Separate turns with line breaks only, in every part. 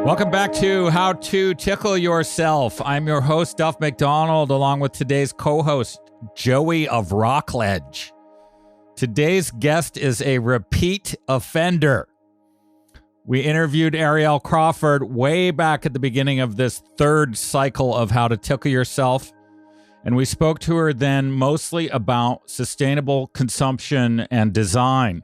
Welcome back to How to Tickle Yourself. I'm your host, Duff McDonald, along with today's co-host, Joey of Rockledge. Today's guest is a repeat offender. We interviewed Arielle Crawford way back at the beginning of this third cycle of How to Tickle Yourself, and we spoke to her then mostly about sustainable consumption and design.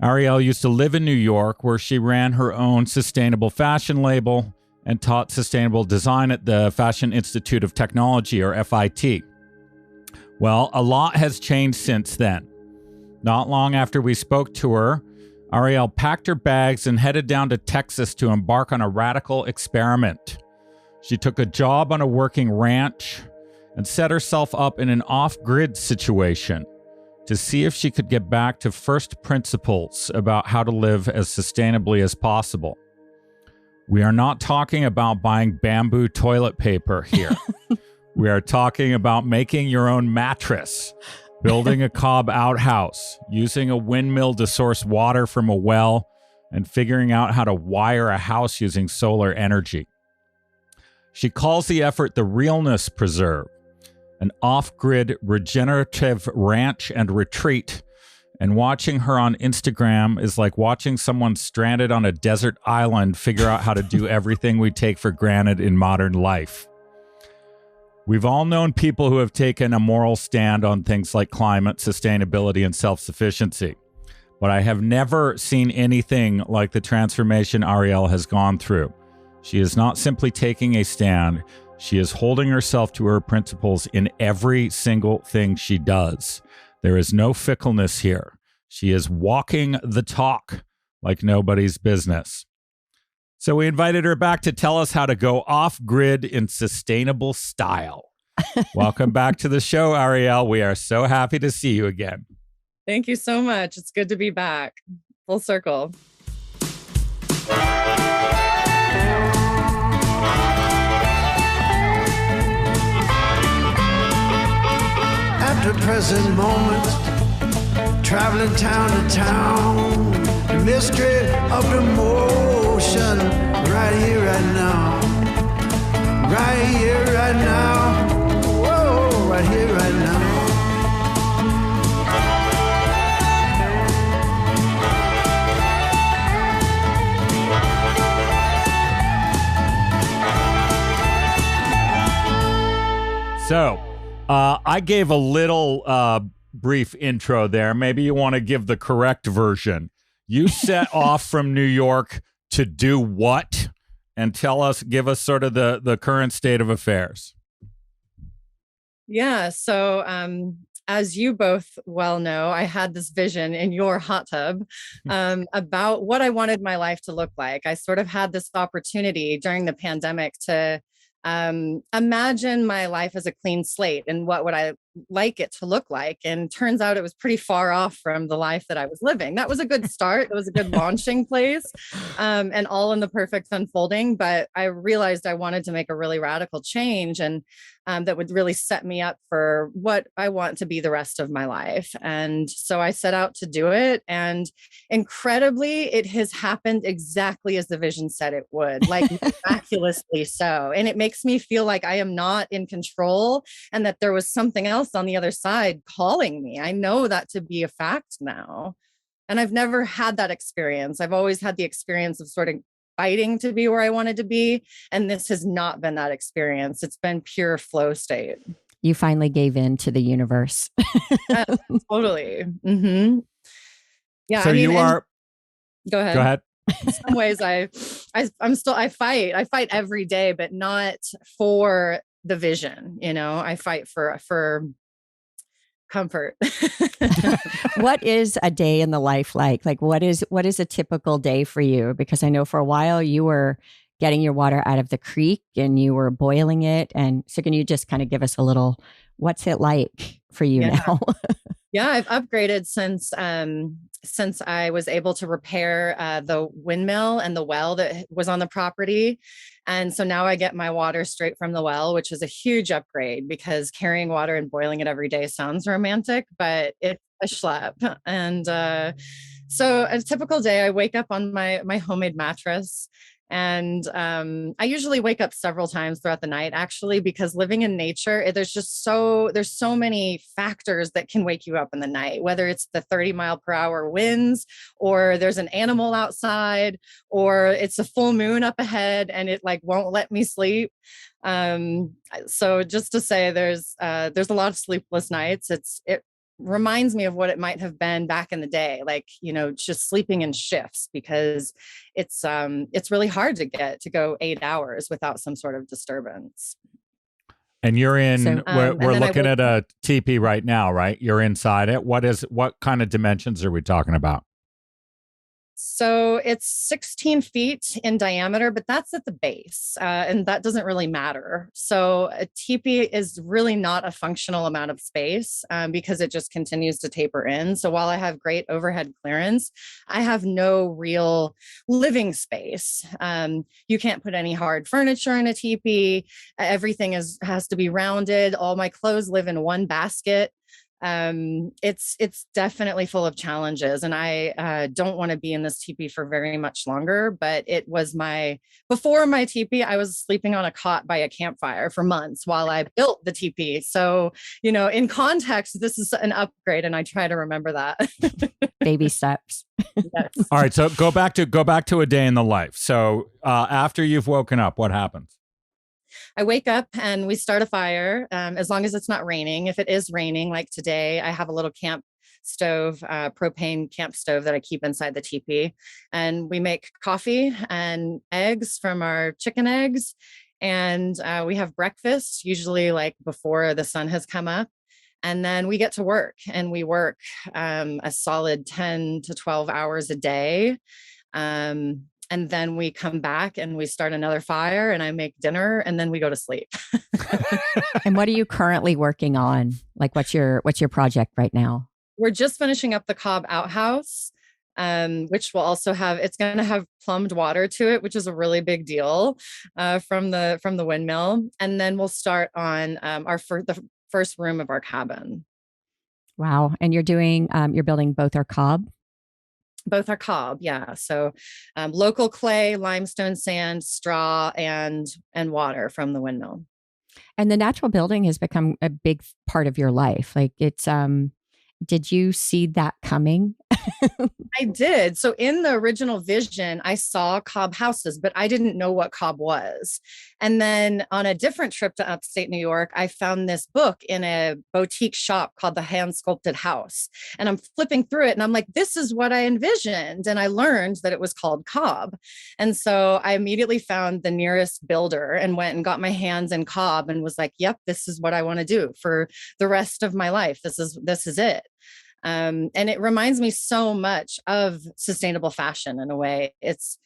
Arielle used to live in New York, where she ran her own sustainable fashion label and taught sustainable design at the Fashion Institute of Technology, or FIT. Well, a lot has changed since then. Not long after we spoke to her, Arielle packed her bags and headed down to Texas to embark on a radical experiment. She took a job on a working ranch and set herself up in an off-grid situation to see if she could get back to first principles about how to live as sustainably as possible. We are not talking about buying bamboo toilet paper here. We are talking about making your own mattress, building a cob outhouse, using a windmill to source water from a well, and figuring out how to wire a house using solar energy. She calls the effort the Realness Preserve, an off-grid regenerative ranch and retreat, and watching her on Instagram is like watching someone stranded on a desert island figure out how to do everything we take for granted in modern life. We've all known people who have taken a moral stand on things like climate, sustainability, and self-sufficiency, but I have never seen anything like the transformation Arielle has gone through. She is not simply taking a stand. She is holding herself to her principles in every single thing she does. There is no fickleness here. She is walking the talk like nobody's business. So we invited her back to tell us how to go off-grid in sustainable style. Welcome back to the show, Arielle. We are so happy to see you again.
Thank you so much. It's good to be back. Full circle.
At the present moment, traveling town to town, the mystery of the motion, right here, right now, right here, right now, whoa, right here, right now.
So, I gave a little brief intro there. Maybe you want to give the correct version. You set off from New York to do what? And give us sort of the current state of affairs.
Yeah. So, as you both well know, I had this vision in your hot tub about what I wanted my life to look like. I sort of had this opportunity during the pandemic to imagine my life as a clean slate and what would I like it to look like. And turns out it was pretty far off from the life that I was living. That was a good start. It was a good launching place, and all in the perfect unfolding. But I realized I wanted to make a really radical change, and that would really set me up for what I want to be the rest of my life. And so I set out to do it. And incredibly, it has happened exactly as the vision said it would, like miraculously so. And it makes me feel like I am not in control and that there was something else on the other side calling me. I know that to be a fact now. And I've never had that experience. I've always had the experience of sort of fighting to be where I wanted to be. And this has not been that experience. It's been pure flow state.
You finally gave in to the universe.
Yeah, totally. Mm-hmm. Yeah.
So you are.
Go ahead.
Go ahead.
In some ways, I fight. I fight every day, but not for the vision. You know, I fight for comfort.
What is a day in the life like? Like, what is a typical day for you? Because I know for a while you were getting your water out of the creek and you were boiling it. And so can you just kind of give us a little, what's it like for you now?
Yeah, I've upgraded since I was able to repair the windmill and the well that was on the property. And so now I get my water straight from the well, which is a huge upgrade because carrying water and boiling it every day sounds romantic, but it's a schlep. And so a typical day, I wake up on my homemade mattress And I usually wake up several times throughout the night, actually, because living in nature, there's so many factors that can wake you up in the night, whether it's the 30-mile-per-hour winds, or there's an animal outside, or it's a full moon up ahead and it like won't let me sleep. So just to say, there's a lot of sleepless nights. It reminds me of what it might have been back in the day, like, just sleeping in shifts, because it's really hard to go 8 hours without some sort of disturbance.
And you're in, we're looking at a teepee right now, right? You're inside it. What kind of dimensions are we talking about?
So it's 16 feet in diameter, but that's at the base, and that doesn't really matter. So a teepee is really not a functional amount of space, because it just continues to taper in. So while I have great overhead clearance, I have no real living space. You can't put any hard furniture in a teepee. Everything has to be rounded. All my clothes live in one basket. It's definitely full of challenges, and I don't want to be in this teepee for very much longer, but before my teepee, I was sleeping on a cot by a campfire for months while I built the teepee. So, in context, this is an upgrade, and I try to remember that.
Baby steps.
Yes.
All right. So go back to a day in the life. So, after you've woken up, what happens?
I wake up and we start a fire, as long as it's not raining. If it is raining, like today, I have a little camp stove, propane camp stove that I keep inside the teepee. And we make coffee and eggs from our chicken eggs. And we have breakfast, usually like before the sun has come up. And then we get to work, and we work a solid 10 to 12 hours a day. And then we come back and we start another fire, and I make dinner, and then we go to sleep.
And what are you currently working on? Like, what's your project right now?
We're just finishing up the Cobb outhouse, which will also it's going to have plumbed water to it, which is a really big deal, from the windmill. And then we'll start on the first room of our cabin.
Wow. And you're building both are cob?
Both are cob, yeah. So local clay, limestone sand, straw, and water from the windmill.
And the natural building has become a big part of your life. Like, it's did you see that coming?
I did. So in the original vision, I saw cob houses, but I didn't know what cob was. And then on a different trip to upstate New York, I found this book in a boutique shop called The Hand Sculpted House. And I'm flipping through it and I'm like, this is what I envisioned. And I learned that it was called cob. And so I immediately found the nearest builder and went and got my hands in cob and was like, yep, this is what I want to do for the rest of my life. This is it. And it reminds me so much of sustainable fashion in a way. It's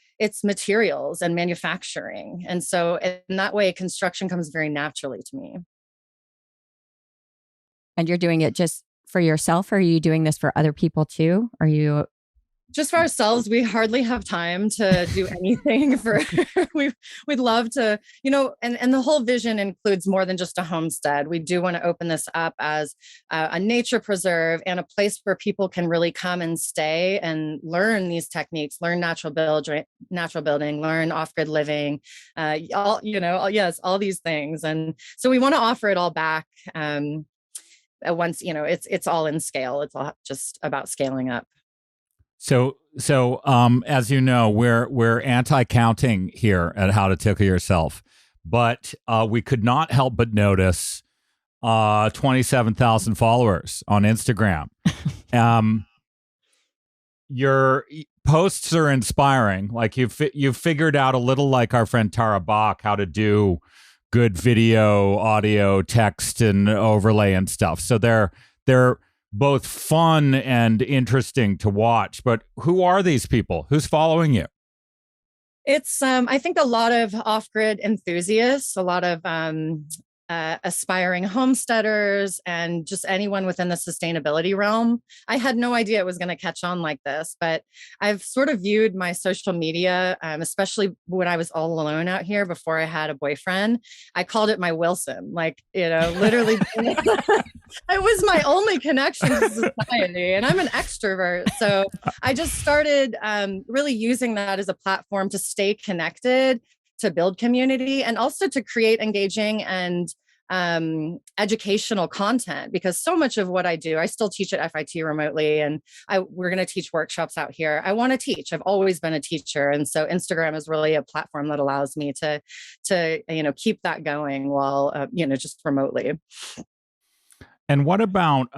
materials and manufacturing. And so in that way, construction comes very naturally to me.
And you're doing it just for yourself, or are you doing this for other people too? Are you
just for ourselves? We hardly have time to do anything we'd love to, and the whole vision includes more than just a homestead. We do want to open this up as a nature preserve and a place where people can really come and stay and learn these techniques, learn natural building, learn off-grid living, all these things. And so we want to offer it all back. Once, it's all in scale. It's all just about scaling up.
So, as you know, we're anti-counting here at How to Tickle Yourself, but we could not help but notice 27,000 followers on Instagram. Your posts are inspiring. Like you've figured out a little, like our friend Tara Bach, how to do good video, audio, text, and overlay and stuff. So they're both fun and interesting to watch. But who are these people? Who's following you?
It's, I think, a lot of off-grid enthusiasts, a lot of aspiring homesteaders and just anyone within the sustainability realm. I had no idea it was going to catch on like this, but I've sort of viewed my social media, especially when I was all alone out here before I had a boyfriend. I called it my Wilson, like, literally. It was my only connection to society, and I'm an extrovert. So I just started really using that as a platform to stay connected, to build community, and also to create engaging and educational content, because so much of what I do, I still teach at FIT remotely, and we're going to teach workshops out here. I want to teach. I've always been a teacher. And so Instagram is really a platform that allows me to keep that going while, just remotely.
And what about,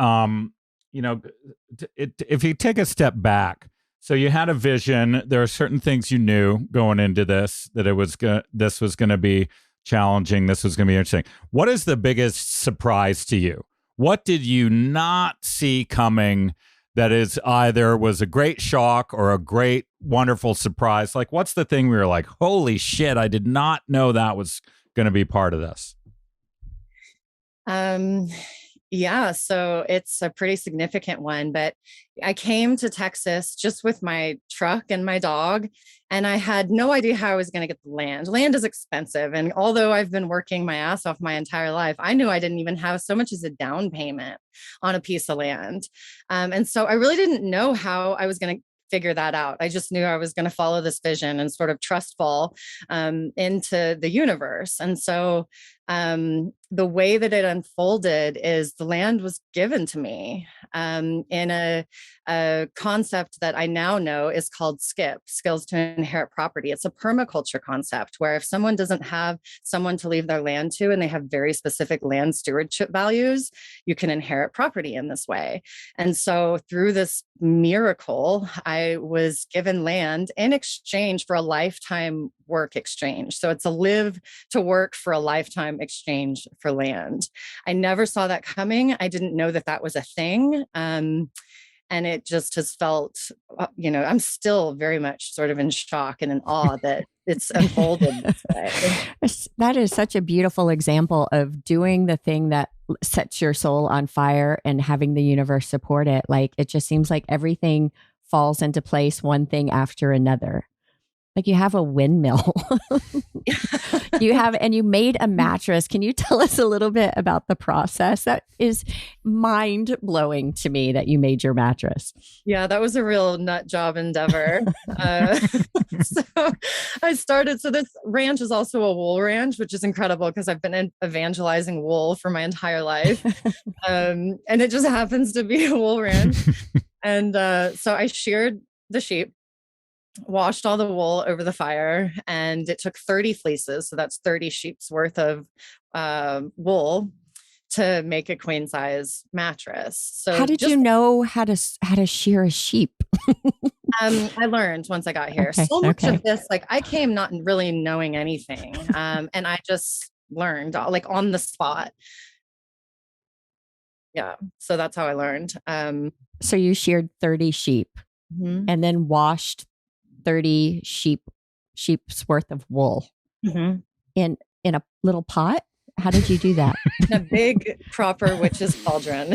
if you take a step back, so you had a vision, there are certain things you knew going into this, that this was going to be challenging, this was going to be interesting. What is the biggest surprise to you? What did you not see coming that is either was a great shock or a great, wonderful surprise? Like, what's the thing where you're like, holy shit, I did not know that was going to be part of this?
Yeah, so it's a pretty significant one, but I came to Texas just with my truck and my dog, and I had no idea how I was going to get the land. Land is expensive. And although I've been working my ass off my entire life, I knew I didn't even have so much as a down payment on a piece of land. And so I really didn't know how I was going to figure that out. I just knew I was going to follow this vision and sort of trust fall into the universe. And so the way that it unfolded is the land was given to me in a concept that I now know is called SKIP, Skills to Inherit Property. It's a permaculture concept where if someone doesn't have someone to leave their land to, and they have very specific land stewardship values, you can inherit property in this way. And so through this miracle, I was given land in exchange for a lifetime work exchange. So it's a live to work for a lifetime exchange for land. I never saw that coming. I didn't know that that was a thing. And it just has felt, I'm still very much sort of in shock and in awe that it's unfolded this way.
That is such a beautiful example of doing the thing that sets your soul on fire and having the universe support it. Like, it just seems like everything falls into place, one thing after another. Like, you have a windmill. You made a mattress. Can you tell us a little bit about the process? That is mind blowing to me that you made your mattress.
Yeah, that was a real nut job endeavor. So I started. So this ranch is also a wool ranch, which is incredible because I've been evangelizing wool for my entire life. And it just happens to be a wool ranch. And so I sheared the sheep, washed all the wool over the fire, and it took 30 fleeces. So that's 30 sheep's worth of wool to make a queen size mattress. So
how did you know how to shear a sheep?
I learned once I got here.
Okay,
so much of this, like, I came not really knowing anything. And I just learned like on the spot. Yeah. So that's how I learned.
So you sheared 30 sheep and then washed 30 sheep's worth of wool in a little pot. How did you do that?
A big proper witch's cauldron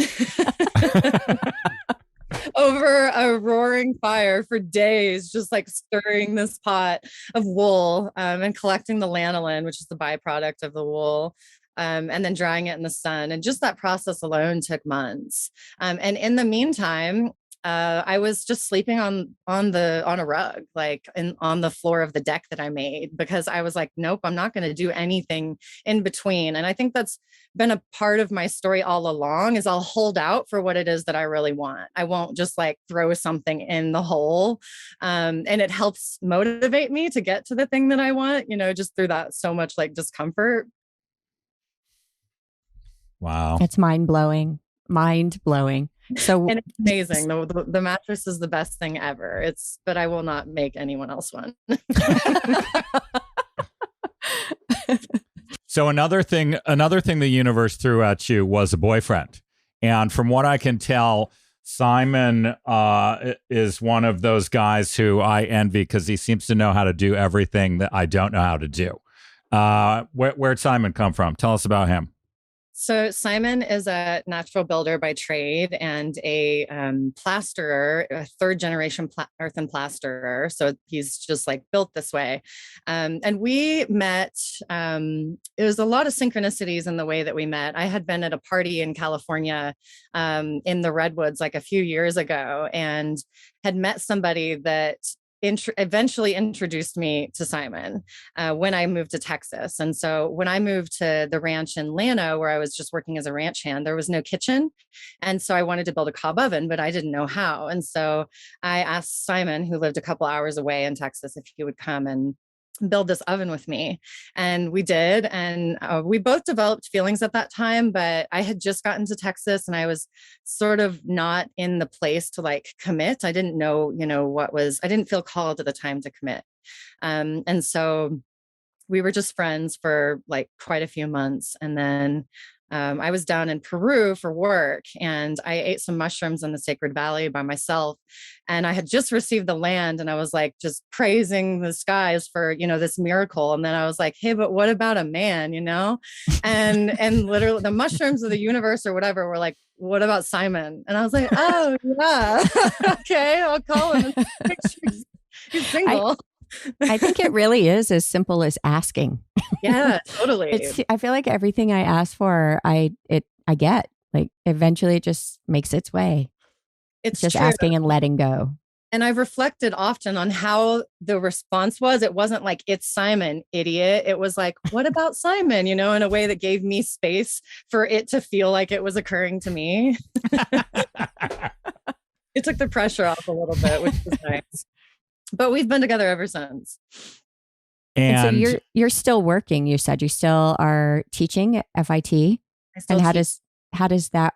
over a roaring fire for days, just like stirring this pot of wool and collecting the lanolin, which is the byproduct of the wool. And then drying it in the sun. And just that process alone took months. And in the meantime, I was just sleeping on a rug, like on the floor of the deck that I made, because I was like, nope, I'm not going to do anything in between. And I think that's been a part of my story all along, is I'll hold out for what it is that I really want. I won't just like throw something in the hole. And it helps motivate me to get to the thing that I want, just through that so much like discomfort.
Wow.
It's mind blowing. So,
and it's amazing. The mattress is the best thing ever. But I will not make anyone else one.
So another thing the universe threw at you was a boyfriend. And from what I can tell, Simon is one of those guys who I envy because he seems to know how to do everything that I don't know how to do. Where'd Simon come from? Tell us about him.
So Simon is a natural builder by trade and a plasterer, a third generation earthen plasterer. So he's just like built this way. And we met, it was a lot of synchronicities in the way that we met. I had been at a party in California in the Redwoods like a few years ago and had met somebody that eventually introduced me to Simon when I moved to Texas. And so when I moved to the ranch in Llano, where I was just working as a ranch hand, there was no kitchen. And so I wanted to build a cob oven, but I didn't know how. And so I asked Simon, who lived a couple hours away in Texas, if he would come and build this oven with me. And we did. And we both developed feelings at that time, but I had just gotten to Texas and I was sort of not in the place to like commit. I didn't know, I didn't feel called at the time to commit. And so we were just friends for like quite a few months. And then I was down in Peru for work and I ate some mushrooms in the Sacred Valley by myself. And I had just received the land and I was like, just praising the skies for, this miracle. And then I was like, hey, but what about a man, and literally the mushrooms of the universe or whatever were like, what about Simon? And I was like, oh yeah, okay, I'll call him. He's single.
I think it really is as simple as asking.
Yeah, totally.
I feel like everything I ask for, I get. Like eventually it just makes its way. It's just true. Asking and letting go.
And I've reflected often on how the response was. It wasn't like, it's Simon, idiot. It was like, what about Simon? In a way that gave me space for it to feel like it was occurring to me. It took the pressure off a little bit, which was nice. But we've been together ever since.
And so you're still working. You said you still are teaching at FIT. And how does that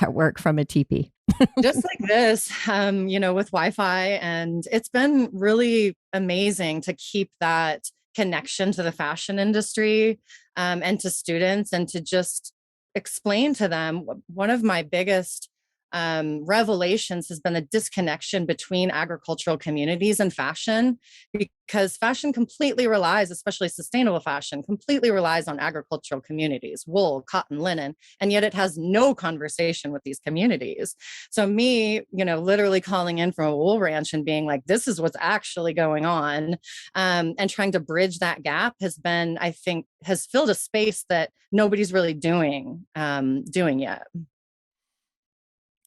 work from a teepee?
Just like this, with Wi-Fi, and it's been really amazing to keep that connection to the fashion industry and to students, and to just explain to them. One of my biggest revelations has been the disconnection between agricultural communities and fashion, because fashion completely relies, especially sustainable fashion, completely relies on agricultural communities, wool, cotton, linen, and yet it has no conversation with these communities. So me, literally calling in from a wool ranch and being like, this is what's actually going on, and trying to bridge that gap has filled a space that nobody's really doing yet.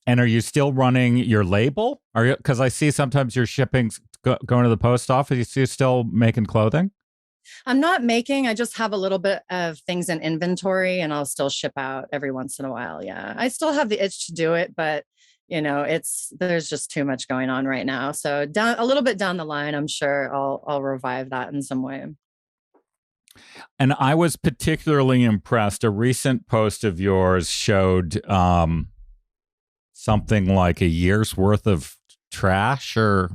And are you still running your label? Because I see sometimes your shipping's going to the post office. Are you still making clothing?
I'm not making. I just have a little bit of things in inventory, and I'll still ship out every once in a while. Yeah, I still have the itch to do it, but there's just too much going on right now. So a little bit down the line, I'm sure I'll revive that in some way.
And I was particularly impressed. A recent post of yours showed something like a year's worth of trash or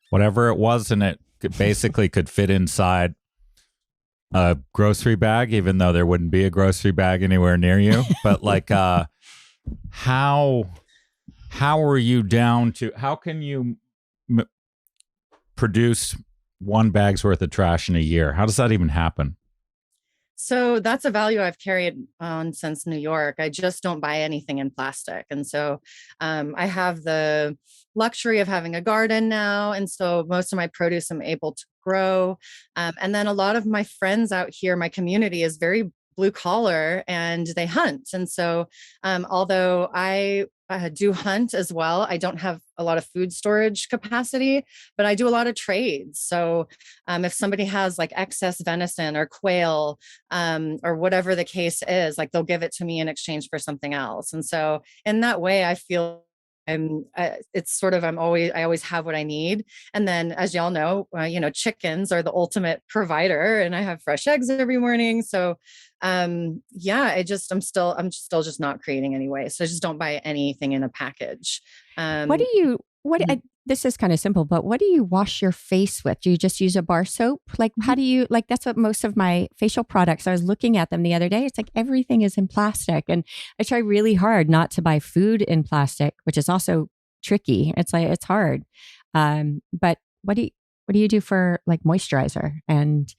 whatever it was, and it basically could fit inside a grocery bag, even though there wouldn't be a grocery bag anywhere near you. But like, how are you down to? How can you produce one bag's worth of trash in a year? How does that even happen?
So that's a value I've carried on since New York. I just don't buy anything in plastic. And so I have the luxury of having a garden now. And so most of my produce I'm able to grow. And then a lot of my friends out here, my community is very blue collar and they hunt. And so although I do hunt as well, I don't have a lot of food storage capacity, but I do a lot of trades. So if somebody has like excess venison or quail or whatever the case is, like they'll give it to me in exchange for something else. And so in that way, I feel it's sort of, I always have what I need. And then as y'all know, chickens are the ultimate provider, and I have fresh eggs every morning. So I'm still just not creating anyway. So I just don't buy anything in a package.
This is kind of simple, but what do you wash your face with? Do you just use a bar soap? Like, how do you, like, that's what most of my facial products, I was looking at them the other day. It's like everything is in plastic. And I try really hard not to buy food in plastic, which is also tricky. It's like, it's hard. But what do you do for like moisturizer and,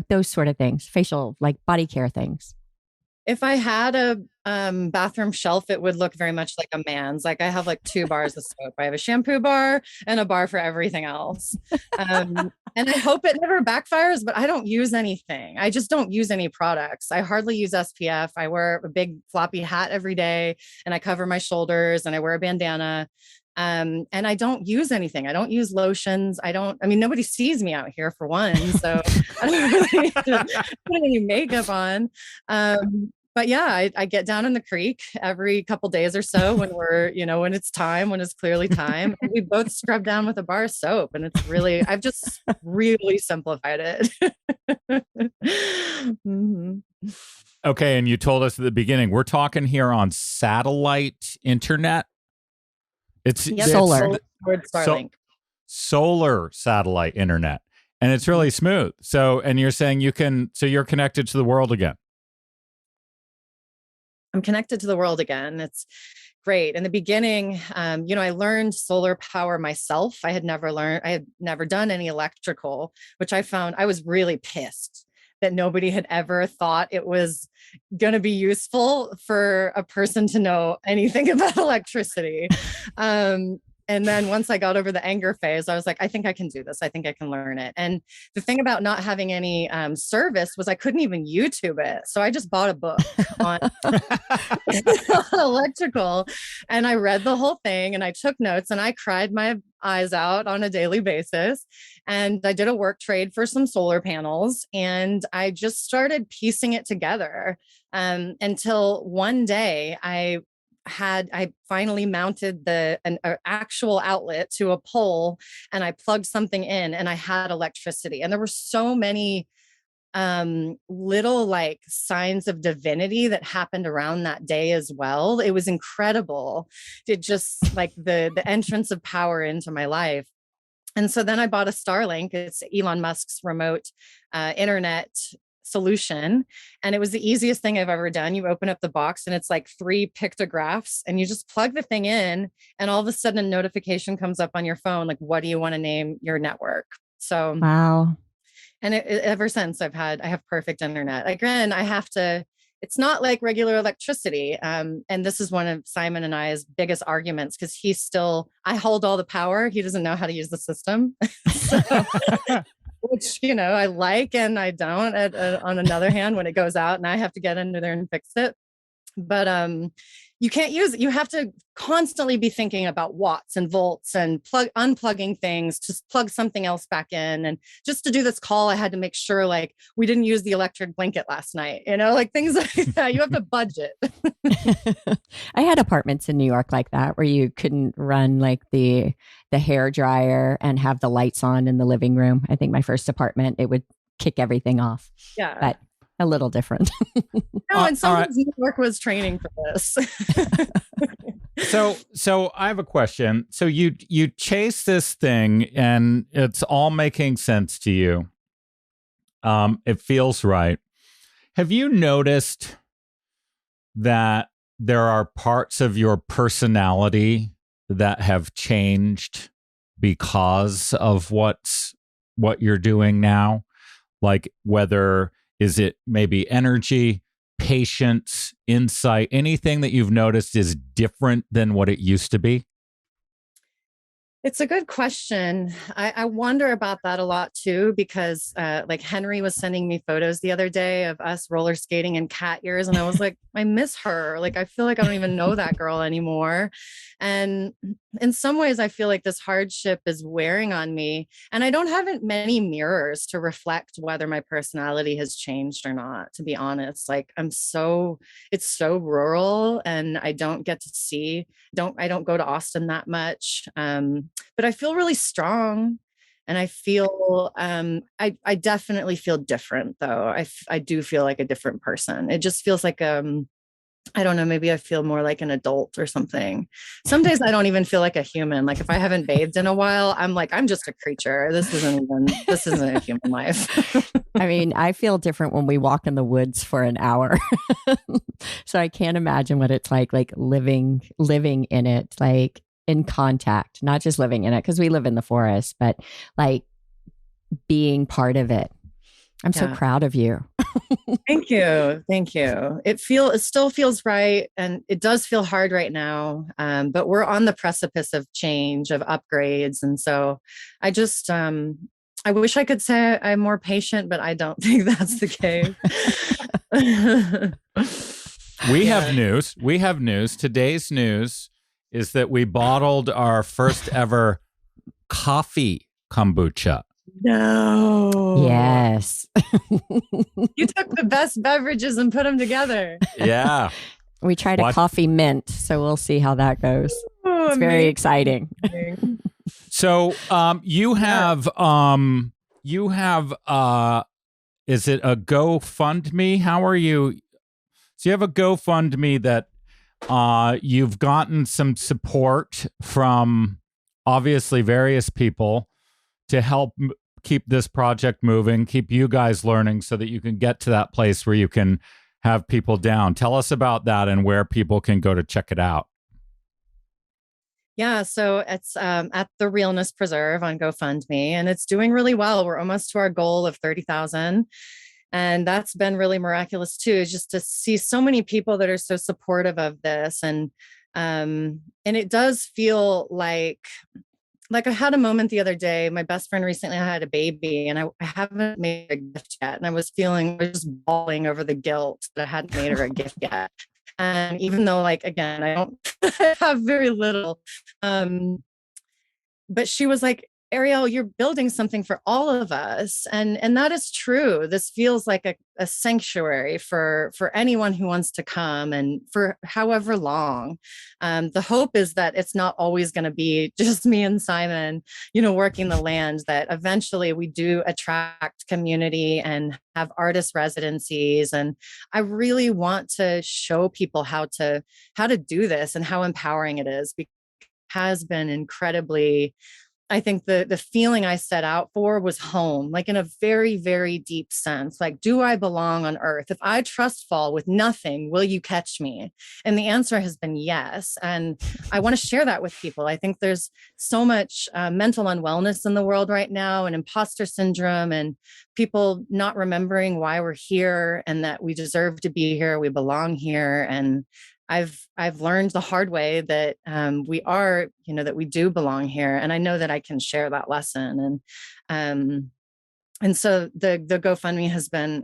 those sort of things, facial, like body care things?
If I had a bathroom shelf, it would look very much like a man's. Like I have like 2 bars of soap. I have a shampoo bar and a bar for everything else. And I hope it never backfires, but I don't use anything. I just don't use any products. I hardly use SPF. I wear a big floppy hat every day and I cover my shoulders and I wear a bandana. And I don't use anything. I don't use lotions. I mean, nobody sees me out here for one. So I don't really need to put any makeup on. But yeah, I get down in the creek every couple days or so when when it's time, when it's clearly time. And we both scrub down with a bar of soap. And I've just really simplified it. Mm-hmm.
Okay. And you told us at the beginning, we're talking here on satellite internet. It's
solar.
Starlink.
Solar satellite internet. And it's really smooth. And you're saying you're connected to the world again.
I'm connected to the world again. It's great. In the beginning, I learned solar power myself. I had never done any electrical, which I found I was really pissed that nobody had ever thought it was going to be useful for a person to know anything about electricity. And then once I got over the anger phase, I was like, I think I can do this. I think I can learn it. And the thing about not having any service was I couldn't even YouTube it. So I just bought a book on electrical and I read the whole thing and I took notes and I cried my eyes out on a daily basis. And I did a work trade for some solar panels and I just started piecing it together until one day I finally mounted an actual outlet to a pole and I plugged something in and I had electricity. And there were so many little like signs of divinity that happened around that day as well. It was incredible. It just like the entrance of power into my life. And so then I bought a Starlink. It's Elon Musk's remote internet solution. And it was the easiest thing I've ever done. You open up the box and it's like 3 pictographs and you just plug the thing in and all of a sudden a notification comes up on your phone. Like, what do you want to name your network? So,
wow.
And ever since I have perfect internet. Again, it's not like regular electricity. And this is one of Simon and I's biggest arguments because I hold all the power. He doesn't know how to use the system. Which, I like and I don't on another hand when it goes out and I have to get into there and fix it. But you can't use it. You have to constantly be thinking about watts and volts and unplugging things, just plug something else back in. And just to do this call, I had to make sure like we didn't use the electric blanket last night, like things like that. You have to budget.
I had apartments in New York like that where you couldn't run like the hair dryer and have the lights on in the living room. I think my first apartment, it would kick everything off.
Yeah.
But a little different.
No, and sometimes New York was training for this.
So I have a question. So you chase this thing and it's all making sense to you. It feels right. Have you noticed that there are parts of your personality that have changed because of what you're doing now? Like whether is it maybe energy, patience, insight, anything that you've noticed is different than what it used to be?
It's a good question. I wonder about that a lot too, because like Henry was sending me photos the other day of us roller skating in cat ears. And I was like, I miss her. Like, I feel like I don't even know that girl anymore. And in some ways, I feel like this hardship is wearing on me. And I don't have many mirrors to reflect whether my personality has changed or not, to be honest. Like it's so rural and I don't get to see, I don't go to Austin that much. But I feel really strong and I feel, I definitely feel different though. I do feel like a different person. It just feels like, I don't know, maybe I feel more like an adult or something. Some days I don't even feel like a human. Like if I haven't bathed in a while, I'm like, I'm just a creature. This isn't a human life.
I mean, I feel different when we walk in the woods for an hour. So I can't imagine what it's like living in it, like in contact, not just living in it because we live in the forest, but like being part of it. I'm so proud of you.
Thank you. Thank you. It still feels right. And it does feel hard right now. But we're on the precipice of change, of upgrades. And so I just, I wish I could say I'm more patient, but I don't think that's the case.
We have news. We have news. Today's news is that we bottled our first ever coffee kombucha.
No.
Yes.
You took the best beverages and put them together.
Yeah.
We tried a coffee mint, so we'll see how that goes.
Oh,
it's very exciting.
So you have is it a GoFundMe? How are you? So you have a GoFundMe that you've gotten some support from obviously various people to help keep this project moving, keep you guys learning so that you can get to that place where you can have people down. Tell us about that and where people can go to check it out.
Yeah, so it's at the Realness Preserve on GoFundMe, and it's doing really well. We're almost to our goal of 30,000. And that's been really miraculous too, is just to see so many people that are so supportive of this. And it does feel like I had a moment the other day. My best friend recently had a baby, and I haven't made a gift yet. And I was just bawling over the guilt that I hadn't made her a gift yet. And even though, again, I don't have very little, but she was like, Arielle, you're building something for all of us. And that is true. This feels like a sanctuary for anyone who wants to come, and for however long. The hope is that it's not always going to be just me and Simon, working the land, that eventually we do attract community and have artist residencies. And I really want to show people how to do this and how empowering it is, because it has been incredibly, I think the feeling I set out for was home, in a very, very deep sense. Do I belong on earth? If I trust fall with nothing, will you catch me? And the answer has been yes. And I want to share that with people. I think there's so much mental unwellness in the world right now, and imposter syndrome, and people not remembering why we're here and that we deserve to be here. We belong here. And I've learned the hard way that we are, that we do belong here. And I know that I can share that lesson. And so the GoFundMe has been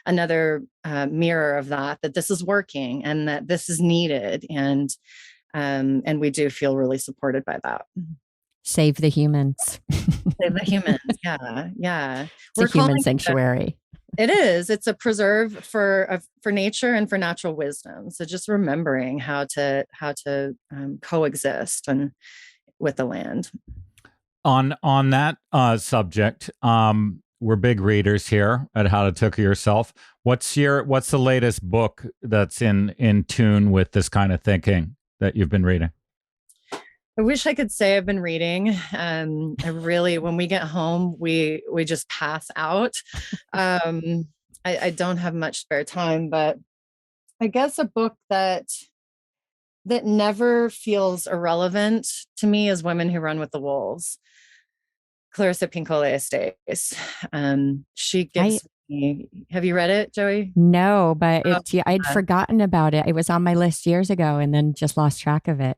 another mirror of that this is working and that this is needed. And we do feel really supported by that.
Save the humans.
Save the humans. Yeah. Yeah.
It's a human sanctuary.
It is. It's a preserve for nature and for natural wisdom. So just remembering how to coexist and with the land.
On that subject, we're big readers here at How to Tickle Yourself. What's the latest book that's in tune with this kind of thinking that you've been reading?
I wish I could say I've been reading. When we get home, we just pass out. I don't have much spare time, but I guess a book that never feels irrelevant to me is Women Who Run with the Wolves. Clarissa Pinkola Estes. She gives me. Have you read it, Joey?
No, but I'd forgotten about it. It was on my list years ago, and then just lost track of it.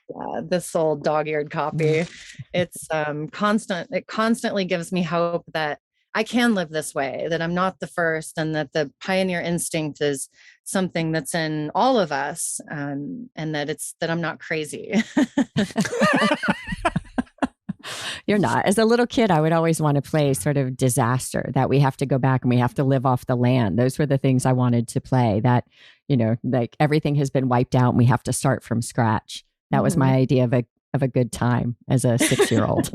Yeah, this old dog-eared copy. It's constant. It constantly gives me hope that I can live this way, that I'm not the first, and that the pioneer instinct is something that's in all of us, and that I'm not crazy.
You're not. As a little kid, I would always want to play sort of disaster, that we have to go back and we have to live off the land. Those were the things I wanted to play, that, everything has been wiped out and we have to start from scratch. That was my idea of a good time as a 6-year-old.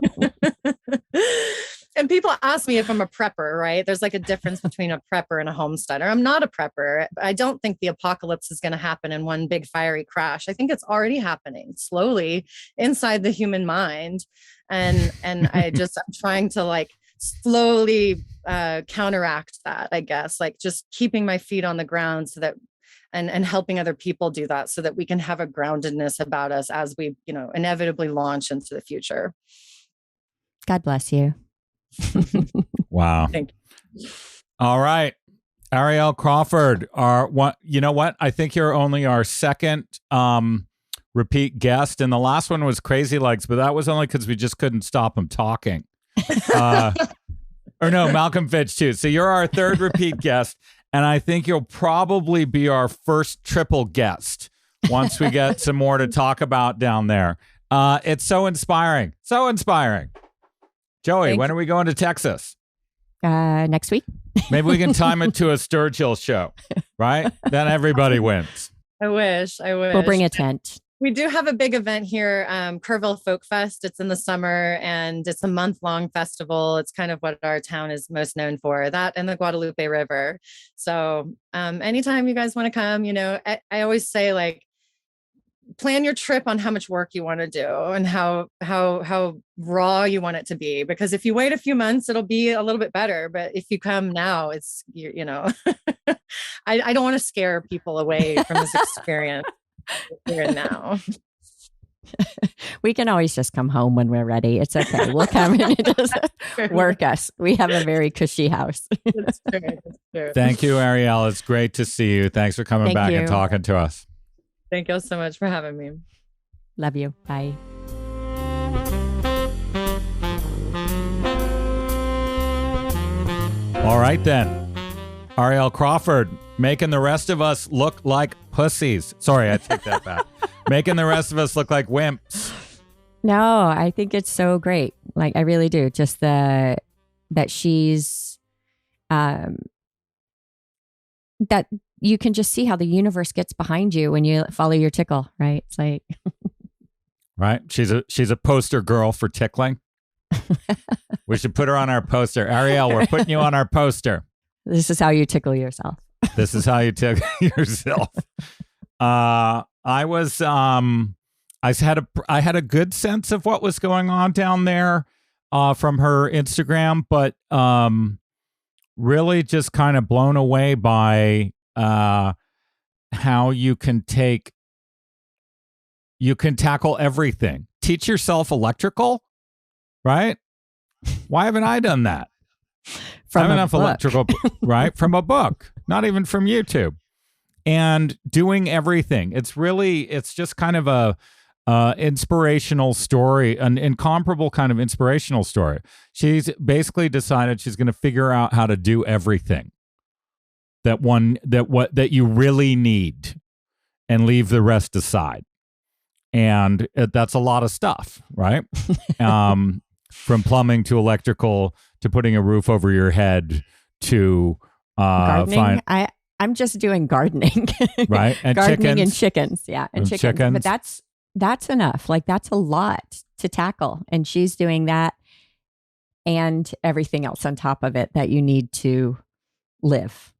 And people ask me if I'm a prepper, right? There's a difference between a prepper and a homesteader. I'm not a prepper. I don't think the apocalypse is going to happen in one big fiery crash. I think it's already happening slowly inside the human mind. And I'm trying to slowly counteract that, I guess, just keeping my feet on the ground so that and helping other people do that, so that we can have a groundedness about us as we, inevitably launch into the future.
God bless you.
Wow.
Thank you.
All right. Arielle Crawford, you know what? I think you're only our second repeat guest. And the last one was Crazy Legs, but that was only because we just couldn't stop him talking. Or no, Malcolm Fitch too. So you're our third repeat guest. And I think you'll probably be our first triple guest once we get some more to talk about down there. It's so inspiring. So inspiring. Joey, when are we going to Texas?
Next week.
Maybe we can time it to a Sturgill show, right? Then everybody wins.
I wish.
We'll bring a tent.
We do have a big event here, Kerrville Folk Fest. It's in the summer and it's a month-long festival. It's kind of what our town is most known for, that and the Guadalupe River. So anytime you guys want to come, I always say, like, plan your trip on how much work you want to do and how raw you want it to be. Because if you wait a few months, it'll be a little bit better. But if you come now, it's, I don't want to scare people away from this experience here and now.
We can always just come home when we're ready. It's okay. We'll come and it doesn't work us. We have a very cushy house.
That's true. That's true.
Thank you, Arielle. It's great to see you. Thanks for coming back and talking to us.
Thank you so much for having me.
Love you. Bye.
All right, then. Arielle Crawford, making the rest of us look like pussies. Sorry, I take that back. Making the rest of us look like wimps.
No, I think it's so great. Like, I really do. Just that she's, that you can just see how the universe gets behind you when you follow your tickle, right? It's like,
right. She's a poster girl for tickling. We should put her on our poster. Arielle, we're putting you on our poster.
This is how you tickle yourself.
This is how you tickle yourself. I had a good sense of what was going on down there from her Instagram, but really just kind of blown away by how you can tackle everything. Teach yourself electrical, right? Why haven't I done that?
From
I have
a
enough
book.
electrical, right? From a book, not even from YouTube. And doing everything. It's just kind of a inspirational story, an incomparable kind of inspirational story. She's basically decided she's going to figure out how to do everything that you really need and leave the rest aside. And that's a lot of stuff, right? From plumbing to electrical to putting a roof over your head to
gardening. I'm just doing gardening,
right? And
gardening and chickens, yeah, and chickens. But that's enough. Like, that's a lot to tackle, and she's doing that, and everything else on top of it that you need to live.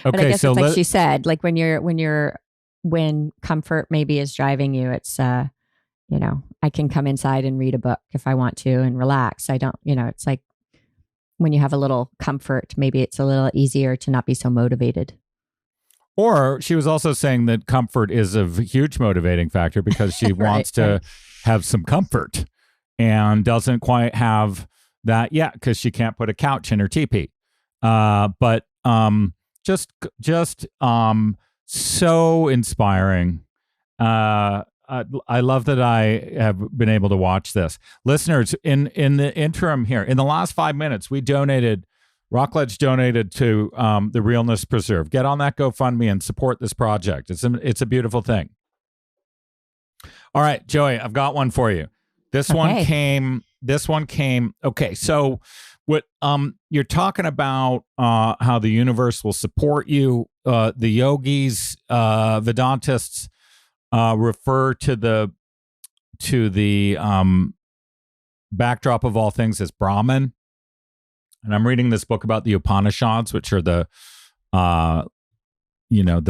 But I guess it's like she said, like when comfort maybe is driving you, it's I can come inside and read a book if I want to and relax. I don't, it's like when you have a little comfort, maybe it's a little easier to not be so motivated.
Or she was also saying that comfort is a huge motivating factor because she wants to have some comfort and doesn't quite have that yet because she can't put a couch in her teepee. But just so inspiring. I love that I have been able to watch this. Listeners, in the interim here, in the last 5 minutes, Rockledge donated to the Realness Preserve. Get on that GoFundMe and support this project. It's a beautiful thing. All right, Joey, I've got one for you. This one came. Okay, so what you're talking about how the universe will support you. The yogis, Vedantists refer to the backdrop of all things as Brahman. And I'm reading this book about the Upanishads, which are the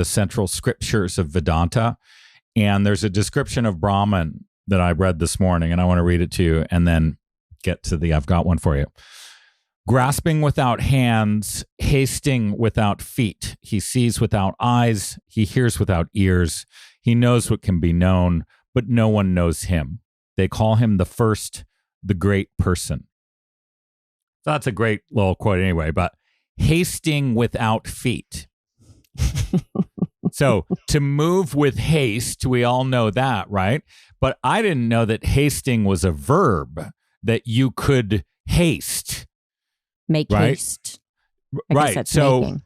central scriptures of Vedanta. And there's a description of Brahman that I read this morning, and I want to read it to you and then get to I've got one for you. Grasping without hands, hasting without feet. He sees without eyes. He hears without ears. He knows what can be known, but no one knows him. They call him the first, the great person. So that's a great little quote anyway, but hasting without feet. So to move with haste, we all know that, right? But I didn't know that hasting was a verb, that you could haste.
Make
right?
haste. I guess
Right.
that's
So
making.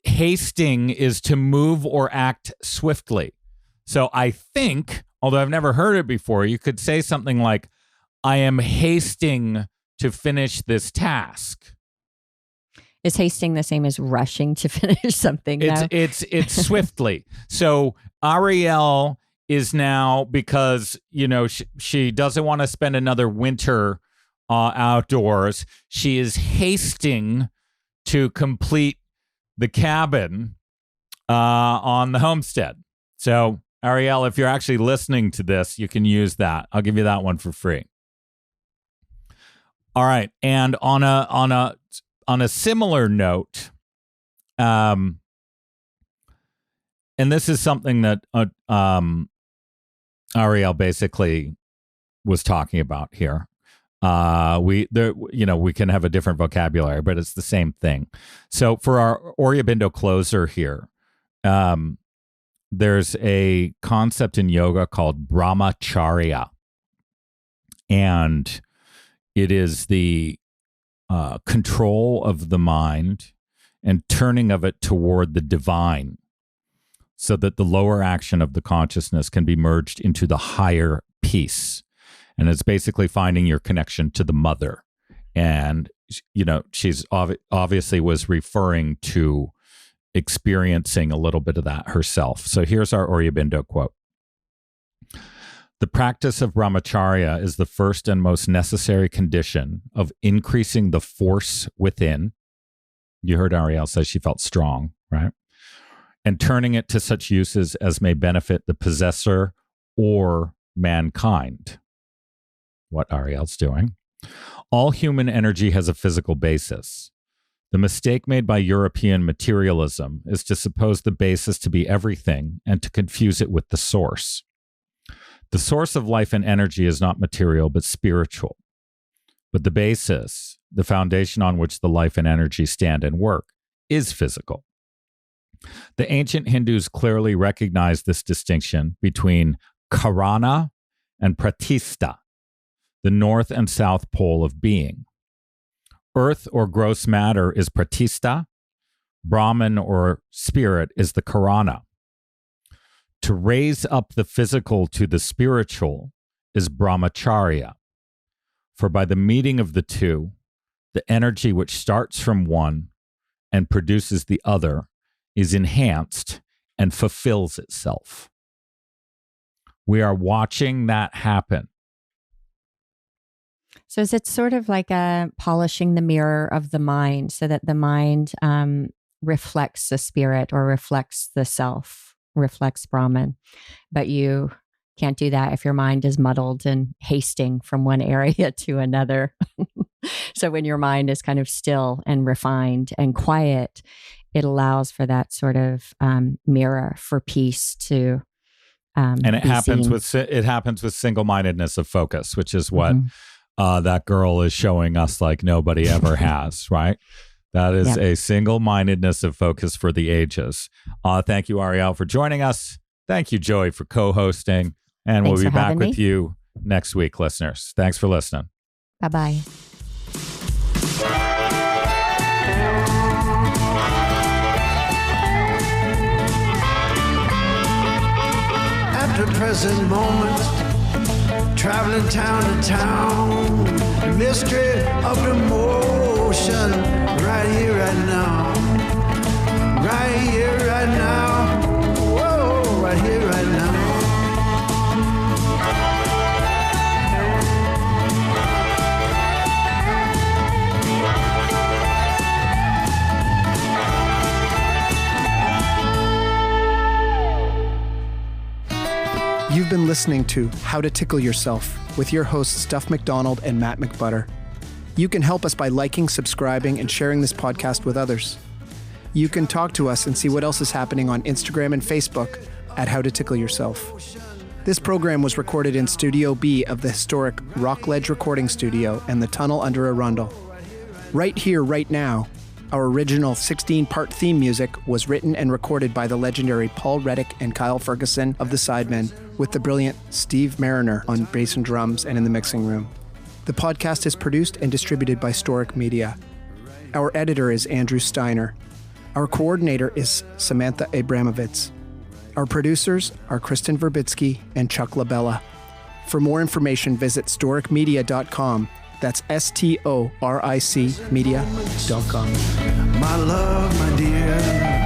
hasting is to move or act swiftly. So I think, although I've never heard it before, you could say something like, I am hasting to finish this task.
Is hasting the same as rushing to finish something? though?
It's swiftly. So Arielle is now, because she doesn't want to spend another winter outdoors. She is hasting to complete the cabin on the homestead. So Arielle, if you're actually listening to this, you can use that. I'll give you that one for free. All right, and on a similar note, and this is something that Arielle basically was talking about here. We can have a different vocabulary, but it's the same thing. So for our Aurobindo closer here, there's a concept in yoga called brahmacharya, and it is the control of the mind and turning of it toward the divine, so that the lower action of the consciousness can be merged into the higher peace. And it's basically finding your connection to the mother. And, she's obviously was referring to experiencing a little bit of that herself. So here's our Aurobindo quote. The practice of brahmacharya is the first and most necessary condition of increasing the force within. You heard Arielle say she felt strong, right? And turning it to such uses as may benefit the possessor or mankind. What Arielle's doing. All human energy has a physical basis. The mistake made by European materialism is to suppose the basis to be everything and to confuse it with the source. The source of life and energy is not material, but spiritual. But the basis, the foundation on which the life and energy stand and work, is physical. The ancient Hindus clearly recognized this distinction between Karana and Pratishta, the north and south pole of being. Earth or gross matter is Pratishta, Brahman or spirit is the Karana. To raise up the physical to the spiritual is brahmacharya. For by the meeting of the two, the energy which starts from one and produces the other is enhanced and fulfills itself. We are watching that happen.
So is it sort of like polishing the mirror of the mind so that the mind reflects the spirit or reflects the self, reflects Brahman. But you can't do that if your mind is muddled and hasting from one area to another. So when your mind is kind of still and refined and quiet, it allows for that sort of mirror for peace to
and it happens
seen.
with single-mindedness of focus, which is what that girl is showing us like nobody ever has, right? That is a single-mindedness of focus for the ages. Thank you, Arielle, for joining us. Thank you, Joey, for co-hosting. And
Thanks
we'll be
for
back
having
with
me.
you next week, listeners. Thanks for listening.
Bye-bye.
At the present moment, traveling town to town, the mystery of the motion, right here, right now, right here, right now, whoa, right here, right now.
You've been listening to How to Tickle Yourself with your hosts Duff McDonald and Matt McButter. You can help us by liking, subscribing, and sharing this podcast with others. You can talk to us and see what else is happening on Instagram and Facebook at How to Tickle Yourself. This program was recorded in Studio B of the historic Rockledge Recording Studio and the Tunnel under Arundel. Right Here, Right Now, our original 16-part theme music, was written and recorded by the legendary Paul Reddick and Kyle Ferguson of the Sidemen, with the brilliant Steve Mariner on bass and drums and in the mixing room. The podcast is produced and distributed by Storic Media. Our editor is Andrew Steiner. Our coordinator is Samantha Abramovitz. Our producers are Kristen Verbitsky and Chuck LaBella. For more information, visit storicmedia.com. That's STORIC media.com.
My love, my dear.